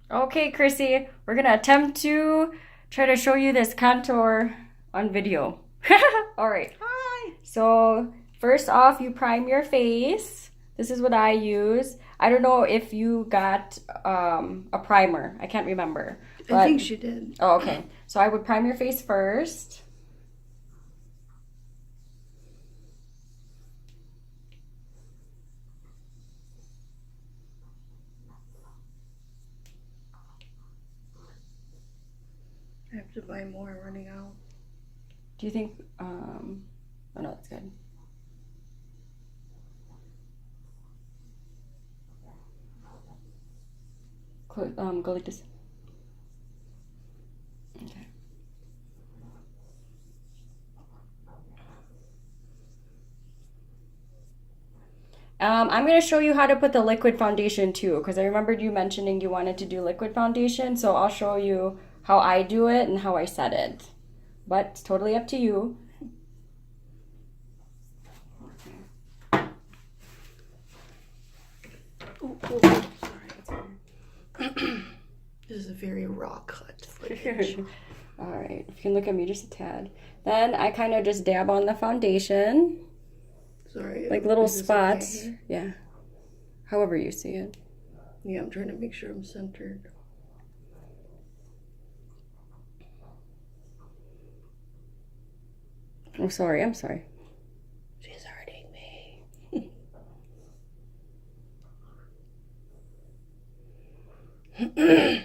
Okay, Chrissy, we're gonna attempt to try to show you this contour on video. All right. Hi. So first off, you prime your face. This is what I use. I don't know if you got a primer. I can't remember. I think she did. Oh, okay. So I would prime your face first. I have to buy more. Running out. Do you think? Oh no, that's good. Go like this. Okay. I'm going to show you how to put the liquid foundation too, because I remembered you mentioning you wanted to do liquid foundation, so I'll show you how I do it and how I set it. But it's totally up to you. Oh, sorry. This is a very raw cut footage. All right, if you can look at me just a tad. Then I kind of just dab on the foundation. Sorry. Like little spots. Okay? Yeah. However you see it. Yeah, I'm trying to make sure I'm centered. Oh, sorry. I'm sorry. She's hurting me. Okay.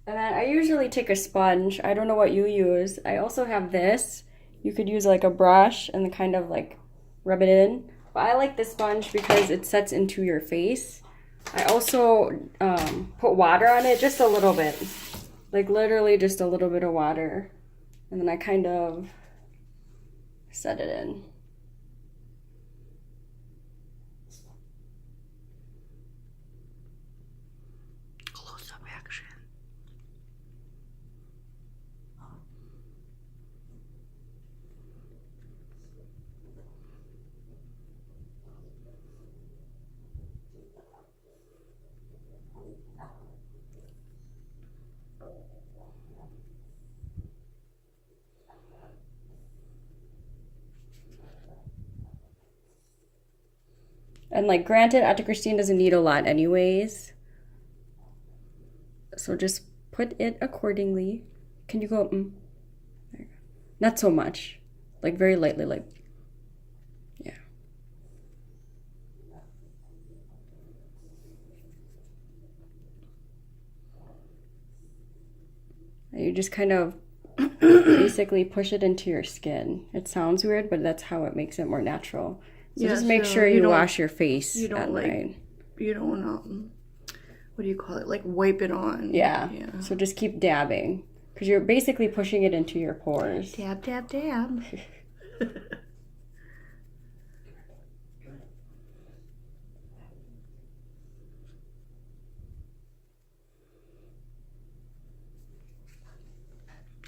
And then I usually take a sponge. I don't know what you use. I also have this. You could use like a brush and then kind of like rub it in. But I like the sponge because it sets into your face. I also put water on it, just a little bit. Like literally just a little bit of water. And then I kind of set it in. Close-up action. And like granted, Ate Christine doesn't need a lot anyways. So just put it accordingly. Can you go? There you go. Not so much. Like very lightly, like, yeah. And you just kind of basically push it into your skin. It sounds weird, but that's how it makes it more natural. So just make sure you wash your face at night. You don't what do you call it? Like wipe it on. Yeah. So just keep dabbing because you're basically pushing it into your pores. Dab, dab, dab.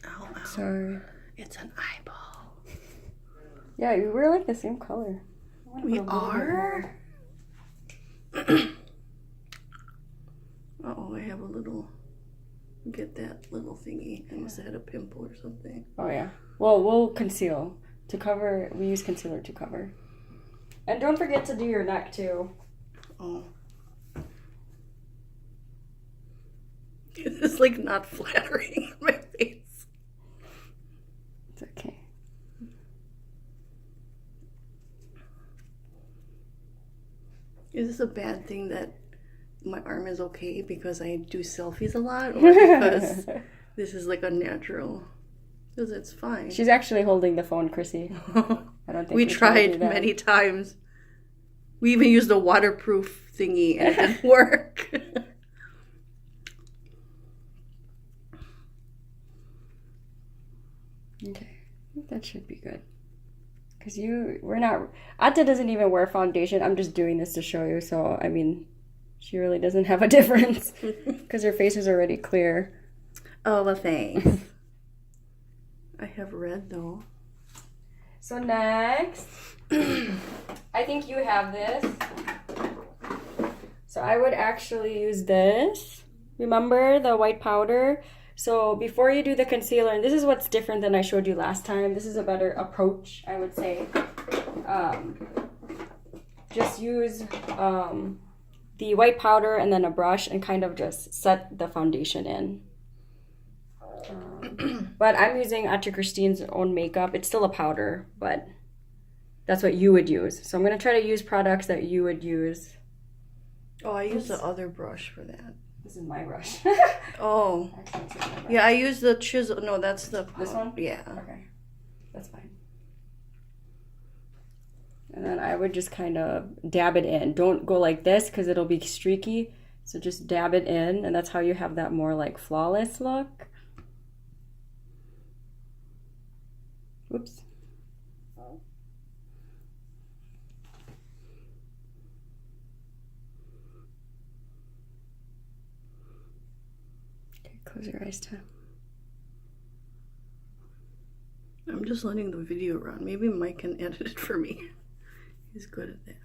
Ow, ow. Sorry. It's an eyeball. Yeah, we're like the same color. We are? Oh, I have a little. Get that little thingy. I must have had a pimple or something. Oh, yeah. Well, we'll conceal. To cover, we use concealer to cover. And don't forget to do your neck, too. Oh. It's like not flattering on my face. It's okay. Is this a bad thing that my arm is okay because I do selfies a lot, or because this is like a natural? Because it's fine. She's actually holding the phone, Chrissy. I don't think we tried many times. We even used a waterproof thingy and it didn't work. Okay, I think that should be good. Because we're not, Ate doesn't even wear foundation. I'm just doing this to show you. So, I mean, she really doesn't have a difference. Because your face is already clear. Oh, well, thanks. I have red, though. So next, I think you have this. So I would actually use this. Remember the white powder? So before you do the concealer, and this is what's different than I showed you last time. This is a better approach, I would say. Just use the white powder and then a brush and kind of just set the foundation in. But I'm using Ate Christine's own makeup. It's still a powder, but that's what you would use. So I'm going to try to use products that you would use. Oh, I use the other brush for that. This is my brush. Oh. Actually, this is my brush. Yeah, I use the chisel. No, that's the... This one? Yeah. Okay. That's fine. And then I would just kind of dab it in. Don't go like this because it'll be streaky. So just dab it in, and that's how you have that more like flawless look. Whoops. Okay, close your eyes, Tom. I'm just letting the video run. Maybe Mike can edit it for me. He's good at that.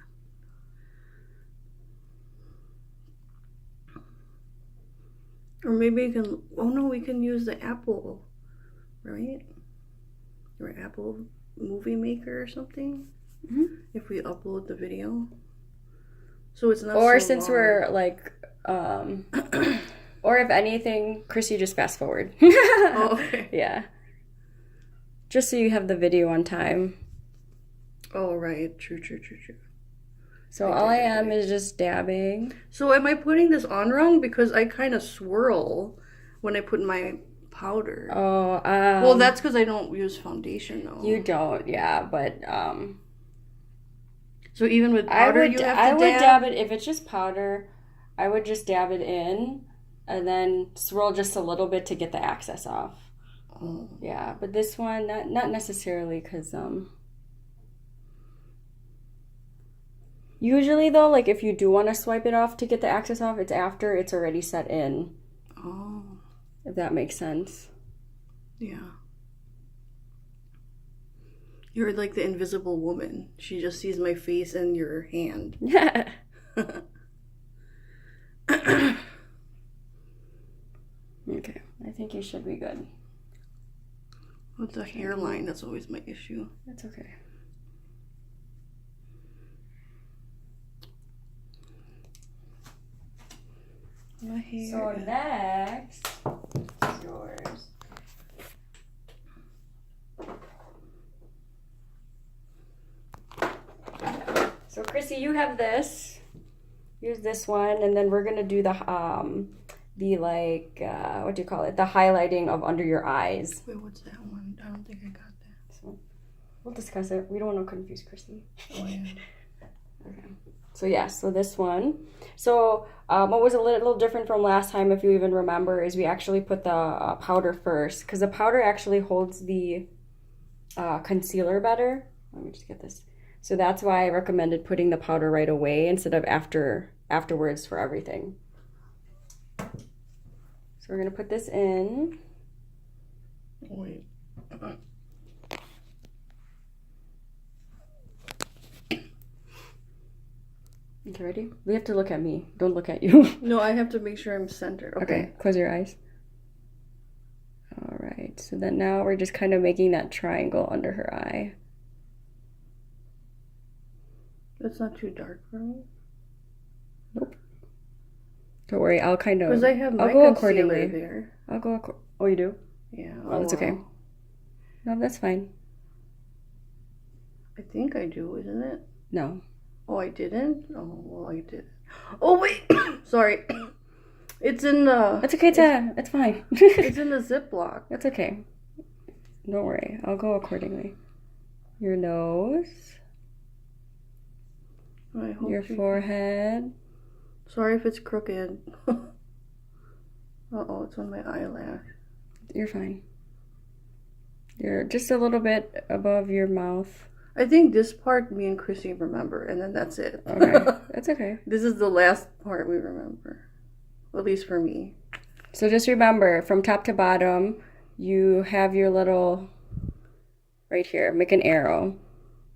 Or maybe you can... Oh, no, we can use the Apple, right? Or Apple Movie Maker or something. Mm-hmm. If we upload the video. So it's not Or so since long. we're like, or if anything, Chris, you just fast forward. Oh, okay. Yeah. Just so you have the video on time. Oh, right. True. So all I am is just dabbing. So am I putting this on wrong? Because I kind of swirl when I put my powder. Oh, Well, that's because I don't use foundation, though. you don't, yeah, but So even with powder, you have to I would dab it if it's just powder. I would just dab it in and then swirl just a little bit to get the excess off. Oh. Yeah, but this one not necessarily because usually though, like if you do want to swipe it off to get the excess off, it's after it's already set in. Oh. If that makes sense. Yeah. You're like the invisible woman. She just sees my face and your hand. Yeah. Okay, I think you should be good. With the hairline, that's always my issue. That's okay. My hair. So next is yours. So Chrissy, you have this. Use this one, and then we're gonna do the like what do you call it? The highlighting of under your eyes. Wait, what's that one? I don't think I got that. So we'll discuss it. We don't want to confuse Chrissy. Oh, yeah. Okay. So yeah, so this one. So what was a little different from last time, if you even remember, is we actually put the powder first, because the powder actually holds the concealer better. Let me just get this. So that's why I recommended putting the powder right away instead of afterwards for everything. So we're gonna put this in. Wait. Okay, ready? We have to look at me. Don't look at you. No, I have to make sure I'm centered. Okay, close your eyes. All right, so then now we're just kind of making that triangle under her eye. That's not too dark for me. Nope. Don't worry, I'll kind of. Because I have my I'll go concealer accordingly. there. I'll go. Oh, you do? Yeah. Oh, that's okay. No, that's fine. I think I do, isn't it? No. Oh, I didn't? Oh, well, I did. Oh, wait. Sorry. It's in the... It's okay, Tab. It's fine. It's in the Ziploc. That's okay. Don't worry. I'll go accordingly. Your nose. I hope Your forehead. Sorry if it's crooked. Uh-oh, it's on my eyelash. You're fine. You're just a little bit above your mouth. I think this part me and Chrissy remember, and then that's it. Okay. That's okay. This is the last part we remember. At least for me. So just remember, from top to bottom, you have your little, right here, make an arrow.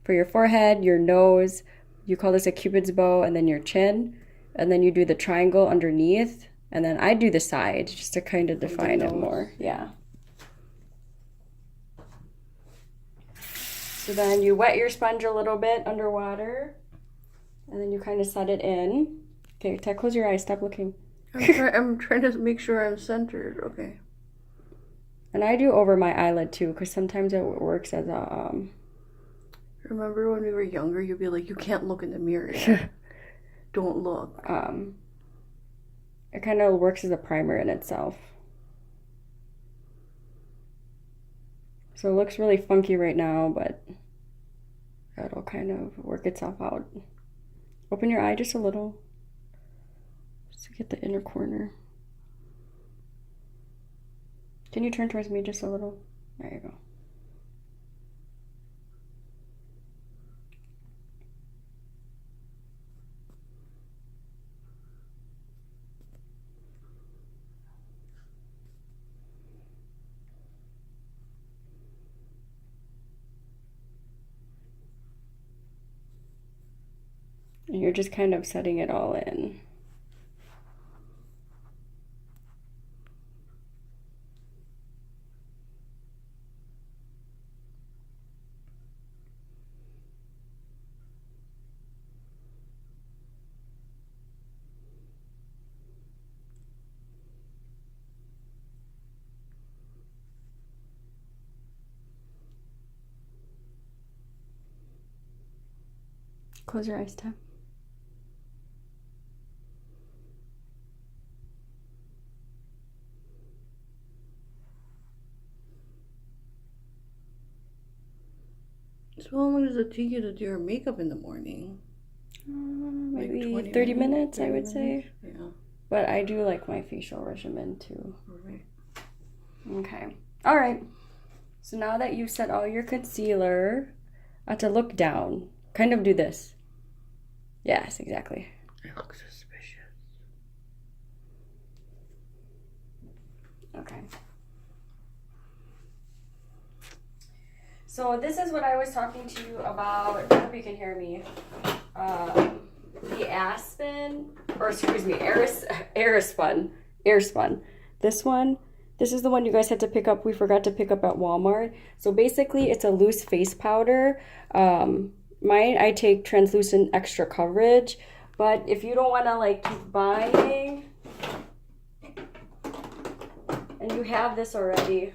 For your forehead, your nose, you call this a cupid's bow, and then your chin. And then you do the triangle underneath. And then I do the side, just to kind of define it more. Yeah. So then you wet your sponge a little bit underwater. And then you kind of set it in. Okay, Ted, close your eyes. Stop looking. I'm trying to make sure I'm centered. Okay. And I do over my eyelid too, because sometimes it works as a. Remember when we were younger, you'd be like, you can't look in the mirror yet. Don't look. It kind of works as a primer in itself. So it looks really funky right now, but that'll kind of work itself out. Open your eye just a little, just to get the inner corner. Can you turn towards me just a little? There you go. And you're just kind of setting it all in. Close your eyes, Tim. So how long does it take you to do your makeup in the morning? Maybe Like 30 minutes, I would say. Yeah. But I do like my facial regimen too. Right. Okay. All right. So now that you've set all your concealer, to look down. Kind of do this. Yes, exactly. It looks suspicious. Okay. So this is what I was talking to you about. I hope you can hear me. The Aspen, or excuse me, Airspun. This one, this is the one you guys had to pick up. We forgot to pick up at Walmart. So basically, it's a loose face powder. Mine, I take translucent extra coverage. But if you don't want to like keep buying, and you have this already.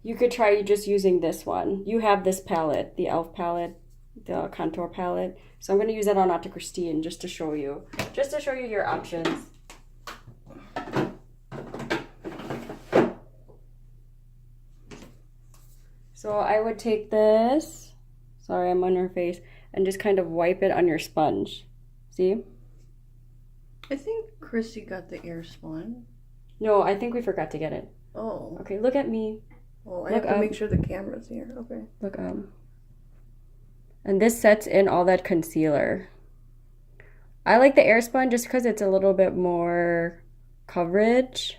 You could try just using this one. You have this palette, the e.l.f. palette, the contour palette. So I'm going to use that on Aunt Christine just to show you your options. So I would take this, sorry, I'm on her face, and just kind of wipe it on your sponge. See? I think Chrissy got the Airspun. No, I think we forgot to get it. Oh. Okay, look at me. Oh, I have to make sure the camera's here. Okay. Look up. And this sets in all that concealer. I like the Airspun just because it's a little bit more coverage.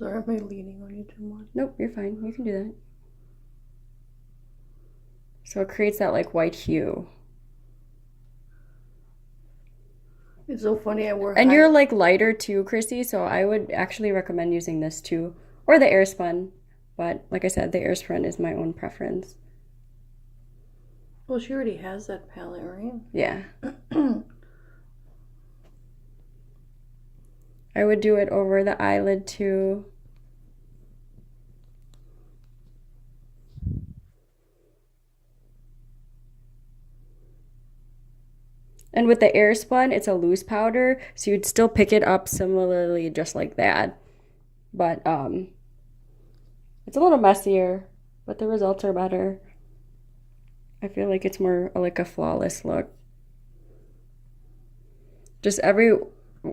Sorry, am I leaning on you too much? Nope, you're fine. You can do that. So it creates that like white hue. It's so funny. And you're like lighter too, Chrissy, so I would actually recommend using this too. Or the Airspun. But like I said, the Airspun is my own preference. Well, she already has that palette, right? Yeah. I would do it over the eyelid too. And with the Airspun, it's a loose powder, so you'd still pick it up similarly just like that. But it's a little messier, but the results are better. I feel like it's more like a flawless look.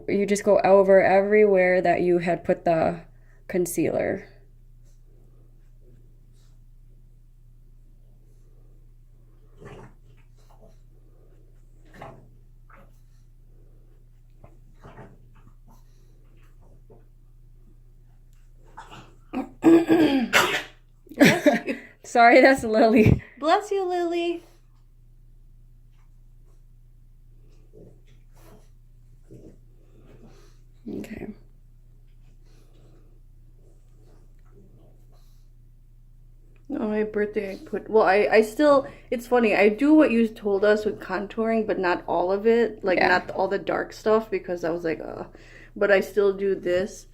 You just go over everywhere that you had put the concealer. Sorry, that's Lily. Bless you, Lily. Okay. On my birthday, I put, well, I still, it's funny, I do what you told us with contouring, but not all of it, like Yeah. not all the dark stuff, because I was like, but I still do this,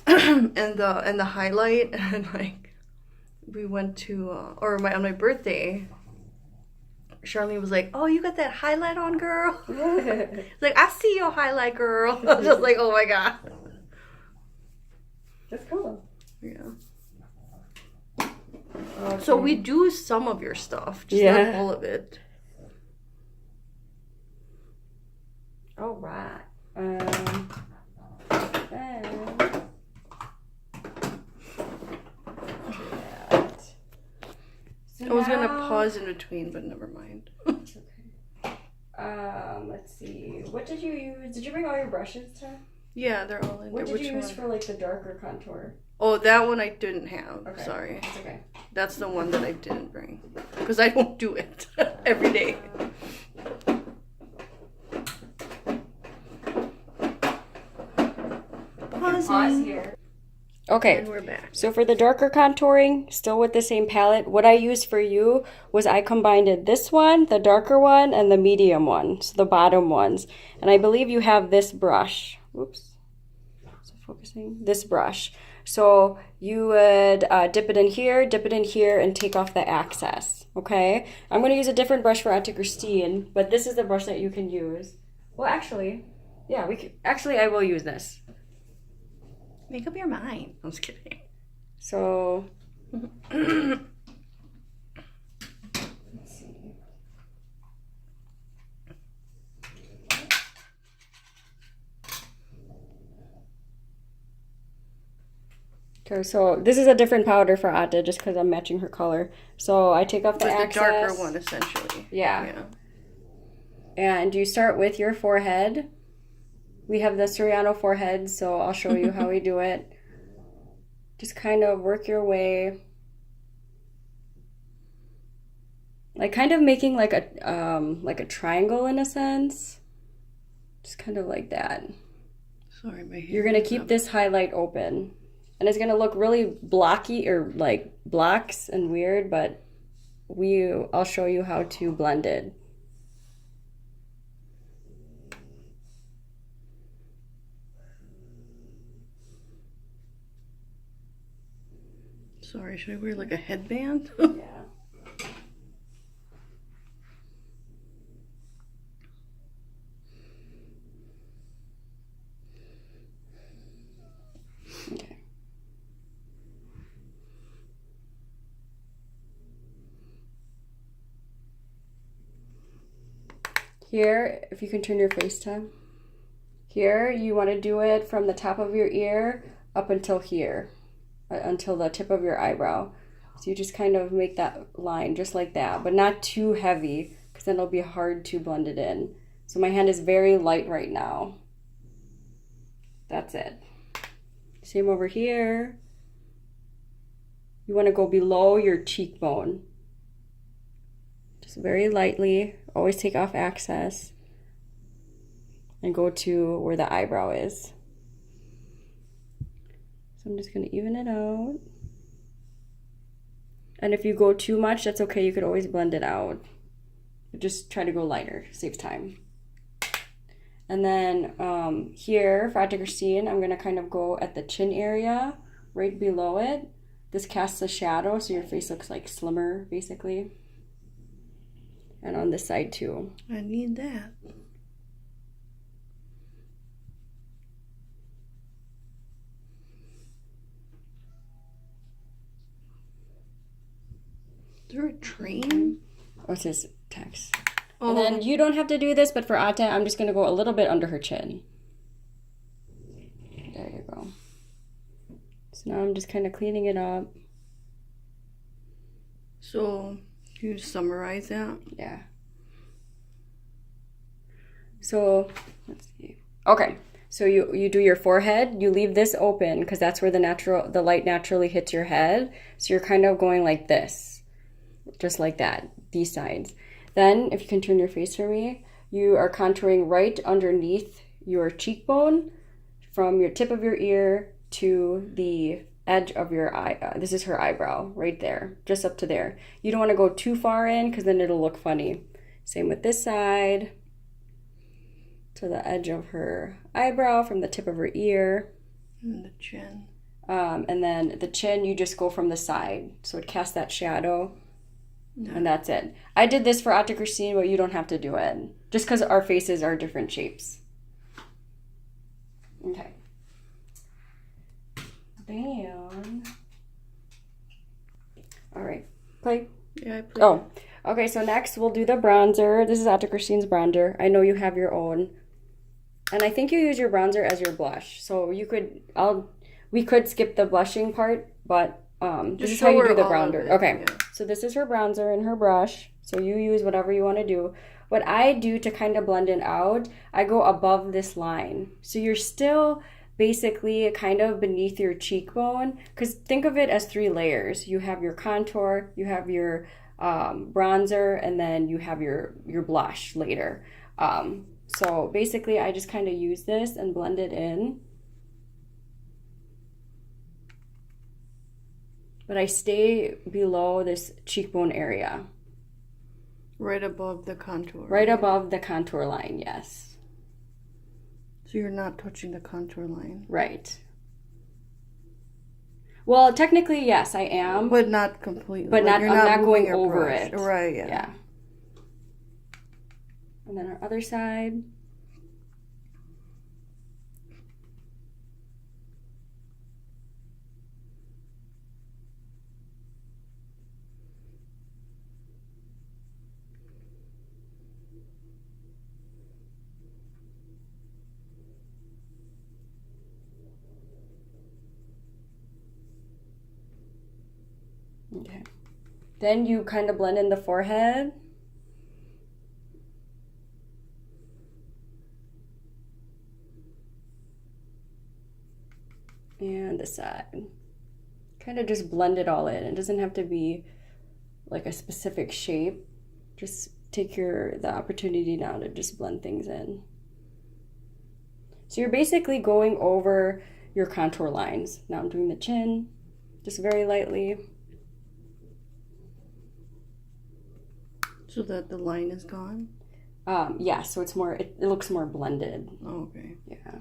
and the highlight, and like, we went to, on my birthday, Charlene was like, "Oh, you got that highlight on, girl." It's like, "I see your highlight, girl." I was just like, "Oh my god." That's cool. Yeah. Okay. So we do some of your stuff, just Yeah. not all of it. All right. I was gonna pause in between, but never mind. It's okay. Let's see. What did you use? Did you bring all your brushes, Tara? Yeah, they're all in What there. did you Which use one? for like the darker contour? Oh, that one I didn't have. Okay. Sorry. It's okay. That's the one that I didn't bring. Because I don't do it every day. Pause here. Okay. And we're back. So for the darker contouring, still with the same palette, what I used for you was I combined this one, the darker one, and the medium one, so the bottom ones. And I believe you have this brush. Whoops. Is it focusing? This brush. So you would dip it in here, and take off the excess, okay? I'm going to use a different brush for Ate Christine, but this is the brush that you can use. Well, actually, yeah, I will use this. Make up your mind. I'm just kidding. So, let's see. Okay, so this is a different powder for Ate just because I'm matching her color. So I take off the It's the excess. darker one, essentially. Yeah. And you start with your forehead. We have the Soriano forehead, so I'll show you how we do it. Just kind of work your way. Like kind of making like a triangle in a sense. Just kind of like that. Sorry, my hair. You're going to keep this highlight open. And it's going to look really blocky or like blocks and weird, but I'll show you how to blend it. Sorry, should I wear like a headband? Yeah. Okay. Here, if you can turn your face to. Here, you want to do it from the top of your ear up until here, until the tip of your eyebrow. So you just kind of make that line just like that, but not too heavy because then it'll be hard to blend it in. So my hand is very light right now. That's it. Same over here. You want to go below your cheekbone. Just very lightly. Always take off excess. And go to where the eyebrow is. So I'm just going to even it out. And if you go too much, that's okay. You could always blend it out. But just try to go lighter. Saves time. And then here, for Ate Christine, I'm going to kind of go at the chin area, right below it. This casts a shadow, so your face looks like slimmer, basically. And on this side, too. I need that. Is there a train? What's his text? Oh. And then you don't have to do this, but for Ate, I'm just going to go a little bit under her chin. There you go. So now I'm just kind of cleaning it up. So, can you summarize that? Yeah. So, let's see. Okay. So you do your forehead. You leave this open because that's where the light naturally hits your head. So you're kind of going like this. Just like that. These sides. Then, if you can turn your face for me, you are contouring right underneath your cheekbone from your tip of your ear to the edge of your eye. This is her eyebrow right there, just up to there. You don't want to go too far in because then it'll look funny. Same with this side, to the edge of her eyebrow from the tip of her ear. And the chin. And then the chin, you just go from the side. So it casts that shadow. Yeah. And that's it. I did this for Ate Christine, but you don't have to do it. Just because our faces are different shapes. Okay. Then... Alright. Play. Yeah, I played. Oh. Okay, so next we'll do the bronzer. This is Ate Christine's bronzer. I know you have your own. And I think you use your bronzer as your blush. So we could skip the blushing part, but this is how you do the bronzer. Okay, yeah. So this is her bronzer and her brush. So you use whatever you want to do. What I do to kind of blend it out, I go above this line. So you're still basically kind of beneath your cheekbone. Because think of it as 3 layers. You have your contour, you have your bronzer, and then you have your blush later. So basically I just kind of use this and blend it in. But I stay below this cheekbone area. Right above the contour. Right above the contour line, yes. So you're not touching the contour line. Right. Well, technically, yes, I am. But not completely. But like I'm not going over it. Right, yeah. Yeah. And then our other side. Okay. Then you kind of blend in the forehead. And the side. Kind of just blend it all in. It doesn't have to be like a specific shape. Just take the opportunity now to just blend things in. So you're basically going over your contour lines. Now I'm doing the chin, just very lightly. So that the line is gone? Yeah, so it's more, it looks more blended. Oh, okay. Yeah.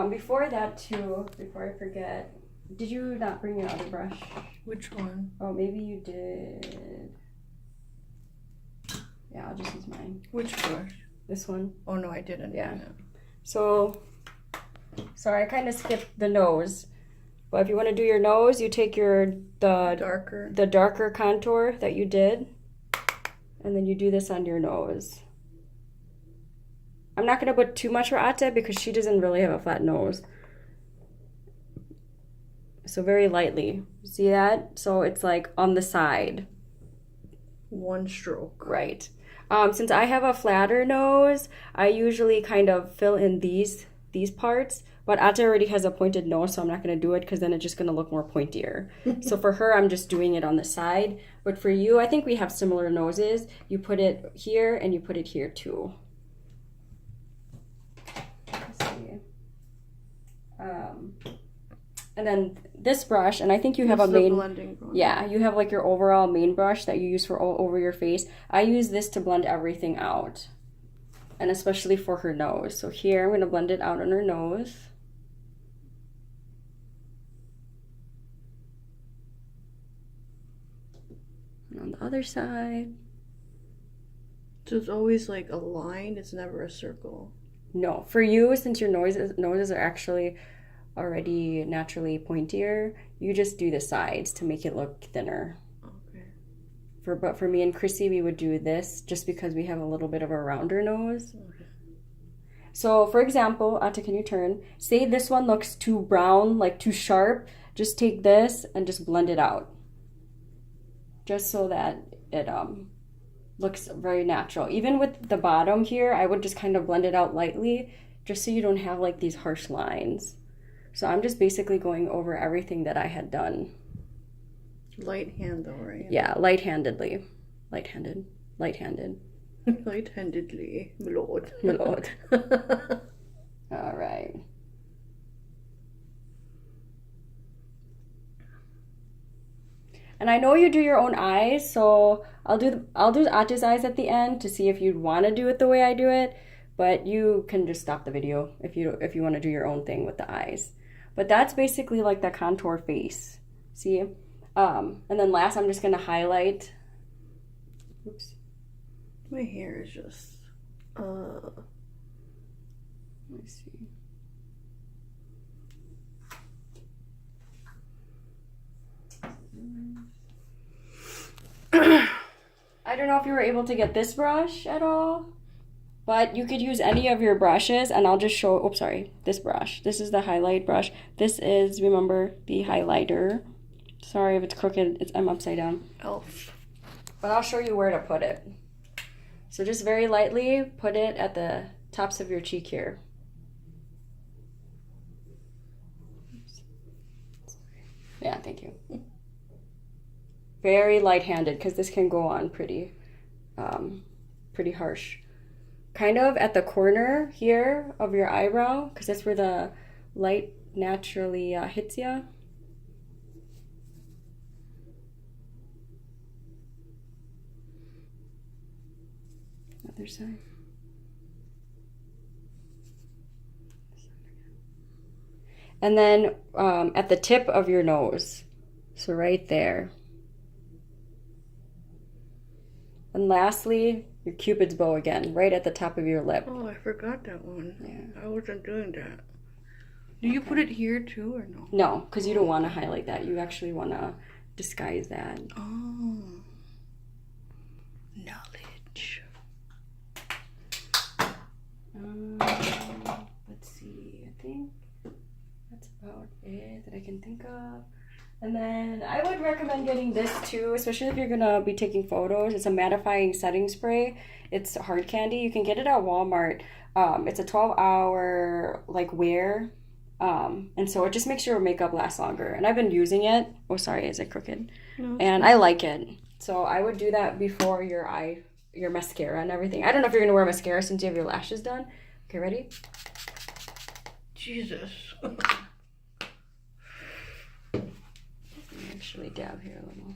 Before that too, before I forget, did you not bring your other brush? Which one? Oh, maybe you did. Yeah, I'll just use mine. Which brush? This one. Oh, no, I didn't. Yeah. So, sorry, I kind of skipped the nose. But if you want to do your nose, you take the darker contour that you did, and then you do this on your nose. I'm not going to put too much for Ate because she doesn't really have a flat nose. So very lightly. See that? So it's like on the side. One stroke. Right. Since I have a flatter nose, I usually kind of fill in these parts. But Ate already has a pointed nose, so I'm not going to do it because then it's just going to look more pointier. So for her, I'm just doing it on the side. But for you, I think we have similar noses. You put it here and you put it here too. And then this brush, and I think you have a main blending brush. Yeah, you have like your overall main brush that you use for all over your face. I use this to blend everything out, and especially for her nose. So here I'm going to blend it out on her nose. And on the other side. So it's always like a line, it's never a circle. No, for you, since your noses are actually already naturally pointier, you just do the sides to make it look thinner. Okay. But for me and Chrissy, we would do this just because we have a little bit of a rounder nose. Okay. So, for example, Ate, can you turn? Say this one looks too brown, like too sharp. Just take this and just blend it out. Just so that it looks very natural. Even with the bottom here, I would just kind of blend it out lightly, just so you don't have like these harsh lines. So I'm just basically going over everything that I had done. Light hand though, right? Yeah, light-handedly. Light-handed. Light-handedly, my lord. My lord. All right. And I know you do your own eyes, so I'll do Ate's eyes at the end to see if you'd want to do it the way I do it. But you can just stop the video if you want to do your own thing with the eyes. But that's basically like the contour face. See? And then last, I'm just gonna highlight. Oops. My hair is just. Let me see. I don't know if you were able to get this brush at all, but you could use any of your brushes, and I'll just show, oops, sorry, this brush. This is the highlight brush. This is, remember, the highlighter. Sorry if it's crooked, I'm upside down. Elf. But I'll show you where to put it. So just very lightly put it at the tops of your cheek here. Yeah, thank you. Very light-handed, because this can go on pretty harsh. Kind of at the corner here of your eyebrow, because that's where the light naturally hits you. Other side. And then at the tip of your nose. So right there. And lastly, your Cupid's bow again, right at the top of your lip. Oh, I forgot that one. Yeah. I wasn't doing that. Do you put it here too or no? No, because you don't want to highlight that. You actually want to disguise that. Oh. Knowledge. Let's see. I think that's about it that I can think of. And then I would recommend getting this too, especially if you're going to be taking photos. It's a mattifying setting spray. It's hard candy. You can get it at Walmart. It's a 12-hour like wear. And so it just makes your makeup last longer. And I've been using it. Oh, sorry, is it crooked? No, and I like it. So I would do that before your mascara and everything. I don't know if you're going to wear mascara since you have your lashes done. Okay, ready? Jesus. Actually dab here a little.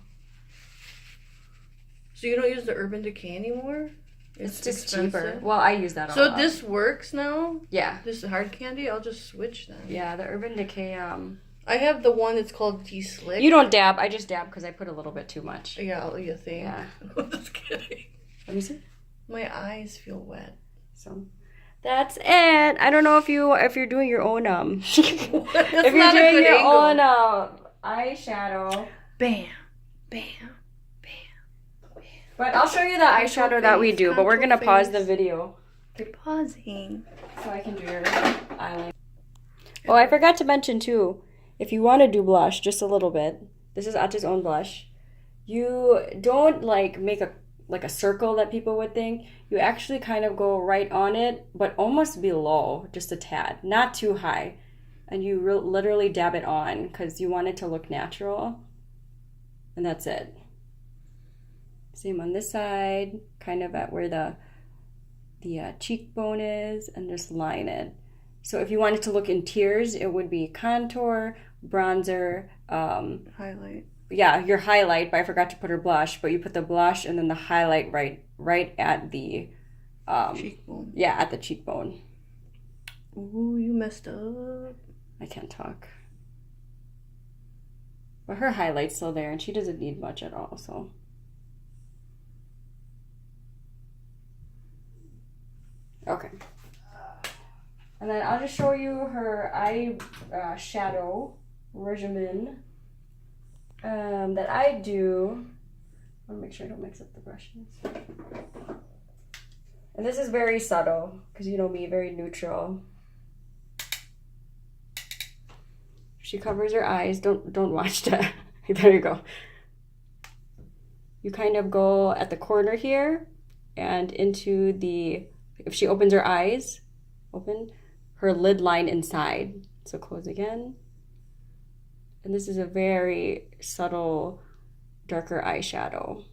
So you don't use the Urban Decay anymore? It's just cheaper. Well, I use that a lot. So this works now? Yeah. This hard candy? I'll just switch then. Yeah, the Urban Decay. I have the one that's called T-Slick. You don't dab. I just dab because I put a little bit too much. Yeah, you think? Yeah. I'm just kidding. Let me see. My eyes feel wet. So that's it. I don't know if you're doing your own if you're doing your own eyeshadow. Bam, bam, bam, bam. But I'll show you the eyeshadow that we do. But we're gonna pause the video. You're pausing. So I can do your eyeliner. Oh, I forgot to mention too. If you want to do blush, just a little bit. This is Ate's own blush. You don't like make a circle that people would think. You actually kind of go right on it, but almost below, just a tad, not too high. And you literally dab it on because you want it to look natural. And that's it. Same on this side, kind of at where the cheekbone is, and just line it. So if you want it to look in tiers, it would be contour, bronzer, highlight. Yeah, your highlight, but I forgot to put her blush, but you put the blush and then the highlight right at the cheekbone. Yeah, at the cheekbone. Ooh, you messed up. I can't talk. But her highlight's still there and she doesn't need much at all, so. Okay. And then I'll just show you her eye shadow regimen that I do. I want to make sure I don't mix up the brushes. And this is very subtle, because you know me, very neutral. She covers her eyes. Don't watch that. There you go. You kind of go at the corner here and into the, if she opens her eyes, open her lid line inside. So close again. And this is a very subtle, darker eyeshadow.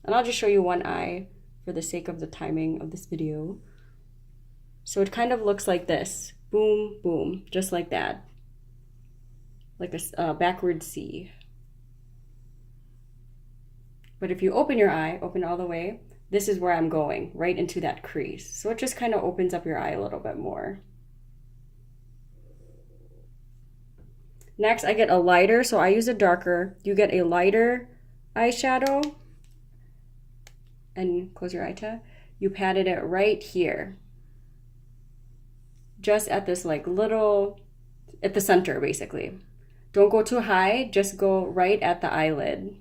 And I'll just show you one eye for the sake of the timing of this video. So it kind of looks like this. Boom, boom, just like that. Like a backward C. But if you open your eye, open all the way, this is where I'm going, right into that crease. So it just kind of opens up your eye a little bit more. Next, I get a lighter, so I use a darker. You get a lighter eyeshadow. And close your eye tab. You patted it right here. Just at this like little, at the center basically. Don't go too high, just go right at the eyelid.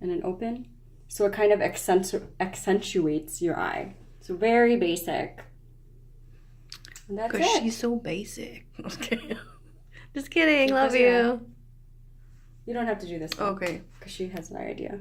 And then open. So it kind of accentuates your eye. So very basic. And that's it. Because she's so basic. Just kidding. Love Yeah. you. You don't have to do this one. Okay. Because she has no idea.